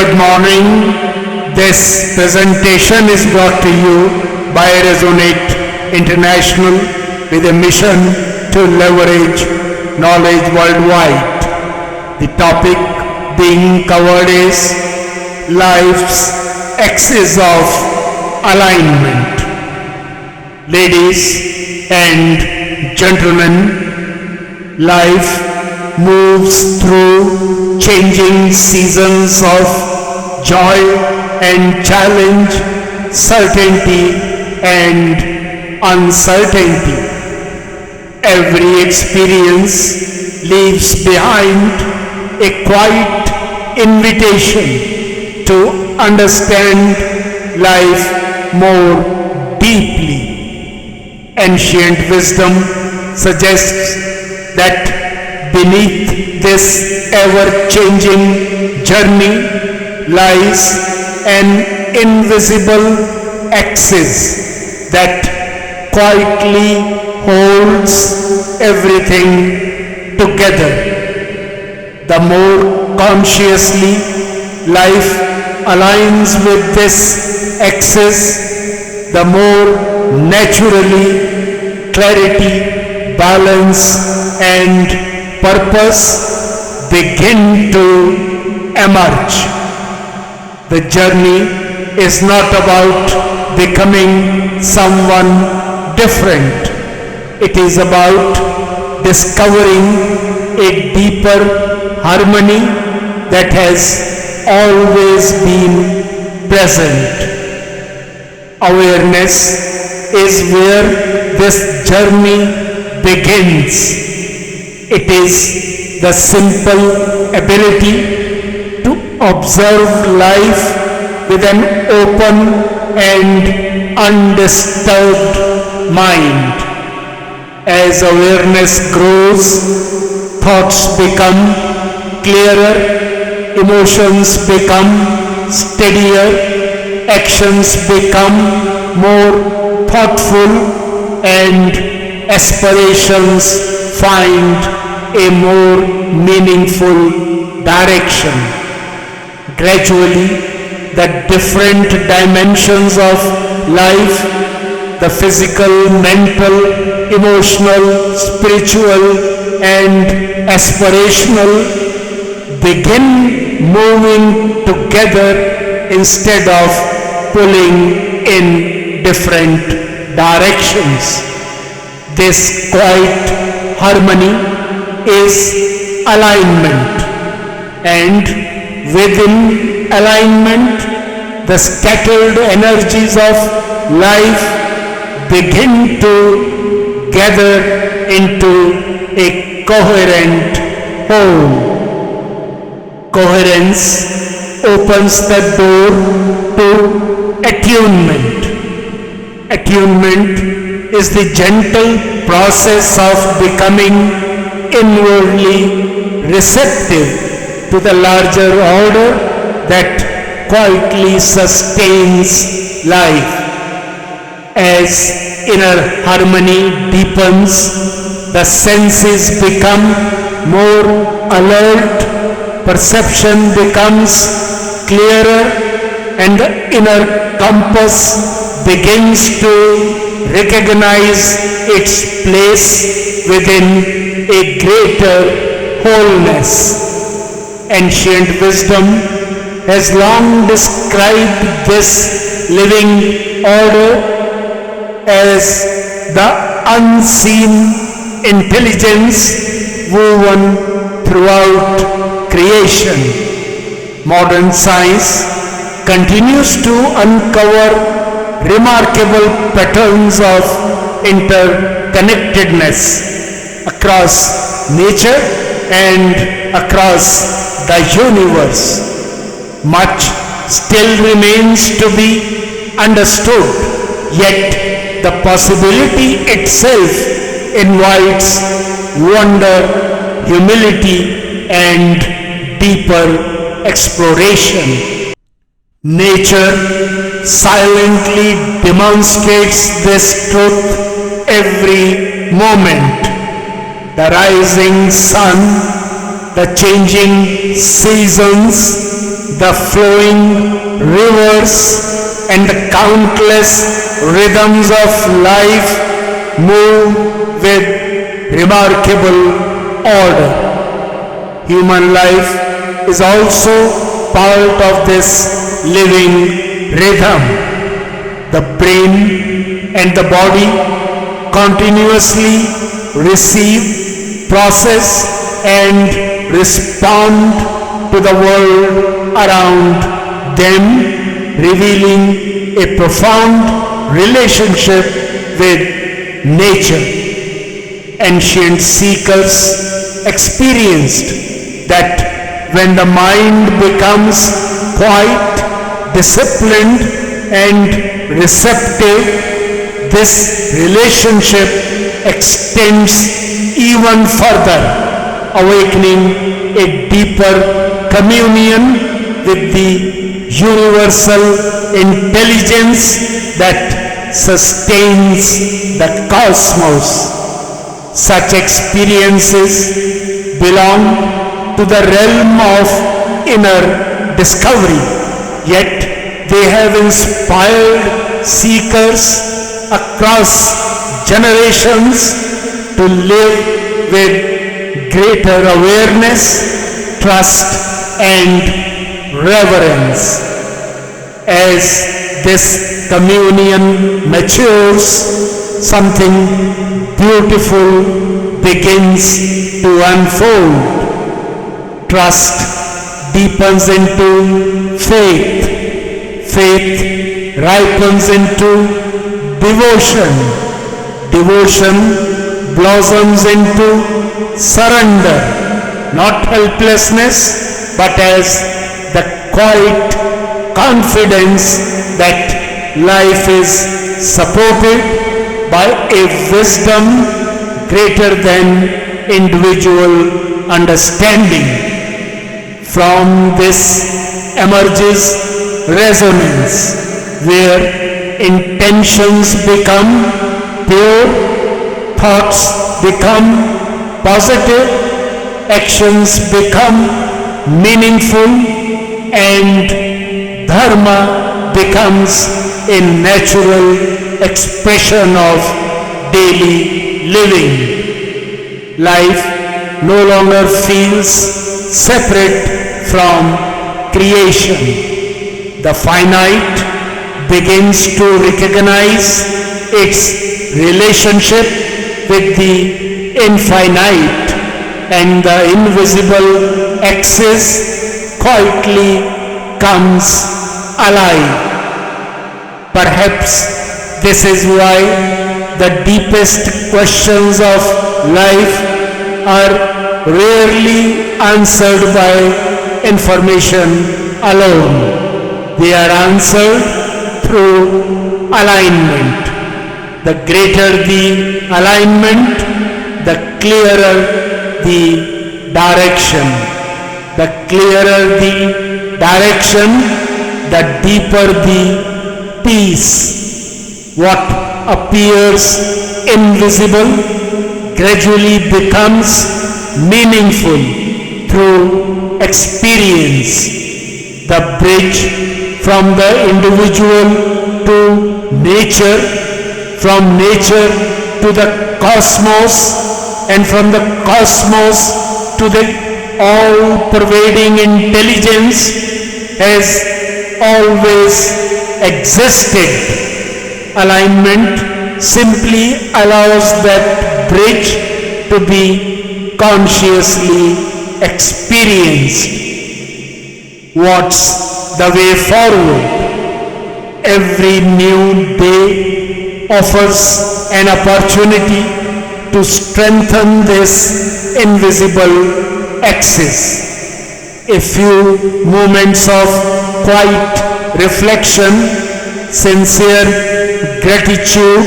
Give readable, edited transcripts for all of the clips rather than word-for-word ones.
good morning. This presentation is brought to you by Resonate International with a mission to leverage knowledge worldwide. The topic being covered is life's axis of alignment. Ladies and gentlemen, life moves through changing seasons of joy and challenge, certainty and uncertainty. Every experience leaves behind a quiet invitation to understand life more deeply. Ancient wisdom suggests that beneath this ever-changing journey lies an invisible axis that quietly holds everything together. The more consciously life aligns with this axis, the more naturally clarity, balance, and purpose begin to emerge. The journey is not about becoming someone different. It is about discovering a deeper harmony that has always been present. Awareness is where this journey begins. It is the simple ability to observe life with an open and undisturbed mind. As awareness grows, thoughts become clearer, emotions become steadier, actions become more thoughtful, and aspirations find a more meaningful direction. Gradually, the different dimensions of life, the physical, mental, emotional, spiritual, and aspirational, begin moving together instead of pulling in different directions. This quiet harmony is alignment, and within alignment, the scattered energies of life begin to gather into a coherent whole. Coherence opens the door to attunement. Attunement is the gentle process of becoming inwardly receptive to the larger order that quietly sustains life. As inner harmony deepens, the senses become more alert, perception becomes clearer, and the inner compass begins to recognize its place within a greater wholeness. Ancient wisdom has long described this living order as the unseen intelligence woven throughout creation. Modern science continues to uncover remarkable patterns of interconnectedness across nature and across the universe. Much still remains to be understood, yet the possibility itself invites wonder, humility, and deeper exploration. Nature silently demonstrates this truth every moment. The rising sun, the changing seasons, the flowing rivers and the countless rhythms of life move with remarkable order. Human life is also part of this living rhythm. The brain and the body continuously receive, process, and respond to the world around them, revealing a profound relationship with nature. Ancient seekers experienced that when the mind becomes quiet, disciplined, and receptive, this relationship extends even further, awakening a deeper communion with the universal intelligence that sustains the cosmos. Such experiences belong to the realm of inner discovery, yet they have inspired seekers across generations to live with greater awareness, trust, and reverence. As this communion matures, something beautiful begins to unfold. Trust deepens into faith. Faith ripens into devotion. Devotion blossoms into surrender, not helplessness, but as the quiet confidence that life is supported by a wisdom greater than individual understanding. From this emerges resonance, where intentions become pure, thoughts become positive, actions become meaningful, and dharma becomes a natural expression of daily living. Life no longer feels separate from creation. The finite begins to recognize its relationship with the infinite, and the invisible axis quietly comes alive. Perhaps this is why the deepest questions of life are rarely answered by information alone. They are answered through alignment. The greater the alignment, the clearer the direction. The clearer the direction, the deeper the peace. What appears invisible gradually becomes meaningful through experience. The bridge from the individual to nature, from nature to the cosmos, and from the cosmos to the all-pervading intelligence has always existed. Alignment simply allows that bridge to be consciously experienced. What's the way forward? Every new day offers an opportunity to strengthen this invisible axis. A few moments of quiet reflection, sincere gratitude,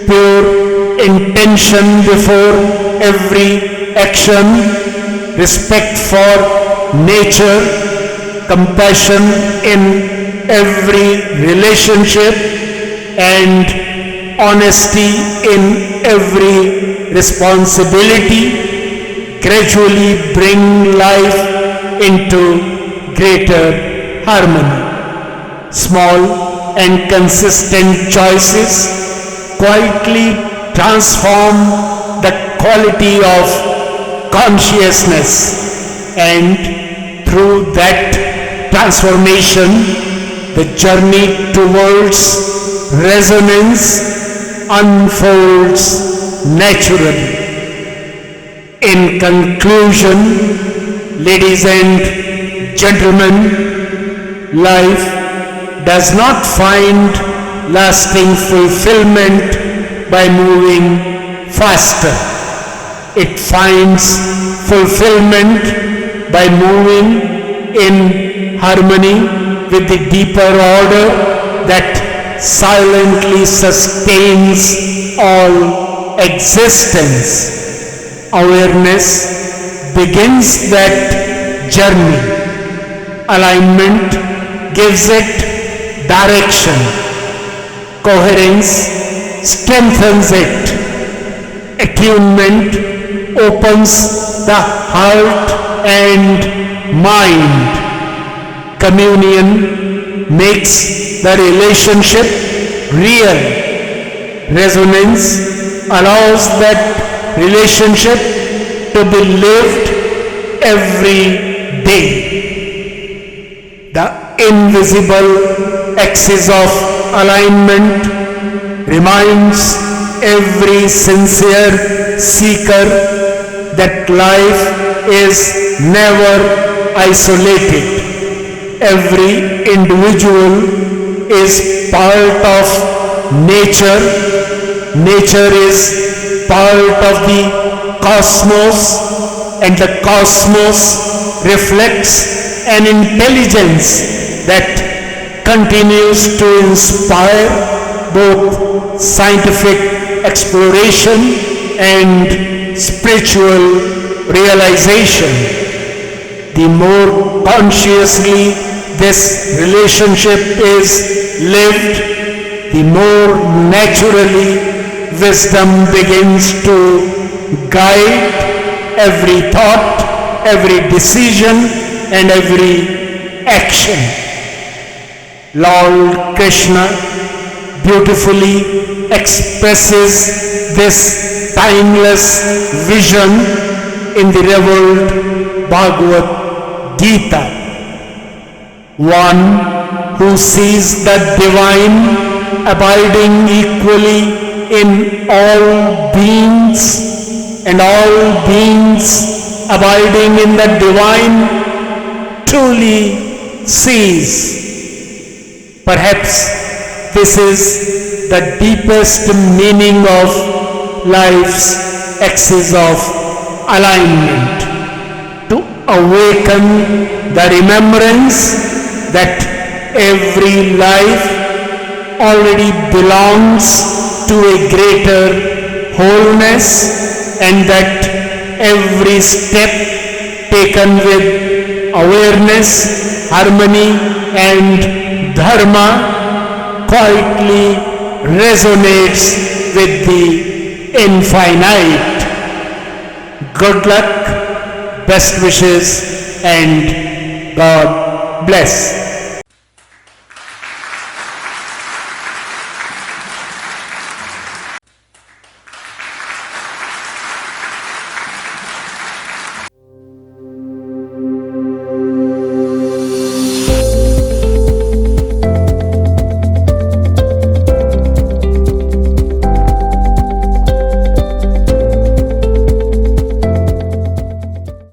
pure intention before every action, respect for nature, compassion in every relationship, and honesty in every responsibility gradually bring life into greater harmony. Small and consistent choices quietly transform the quality of consciousness, and through that transformation, the journey towards resonance unfolds naturally. In conclusion, ladies and gentlemen, life does not find lasting fulfillment by moving faster. It finds fulfillment by moving in harmony with the deeper order that silently sustains all existence. Awareness begins that journey. Alignment gives it direction. Coherence strengthens it. Attunement opens the heart and mind. Communion makes the relationship real. Resonance allows that relationship to be lived every day. The invisible axis of alignment reminds every sincere seeker that life is never isolated. Every individual is part of nature. Nature is part of the cosmos, and the cosmos reflects an intelligence that continues to inspire both scientific exploration and spiritual realization. The more consciously this relationship is lived, the more naturally wisdom begins to guide every thought, every decision, and every action. Lord Krishna beautifully expresses this timeless vision in the revealed Bhagavad Gita. One who sees the divine abiding equally in all beings, and all beings abiding in the divine, truly sees. Perhaps this is the deepest meaning of life's axis of alignment, to awaken the remembrance that every life already belongs to a greater wholeness, and that every step taken with awareness, harmony, and dharma quietly resonates with the infinite. Good luck, best wishes, and God bless.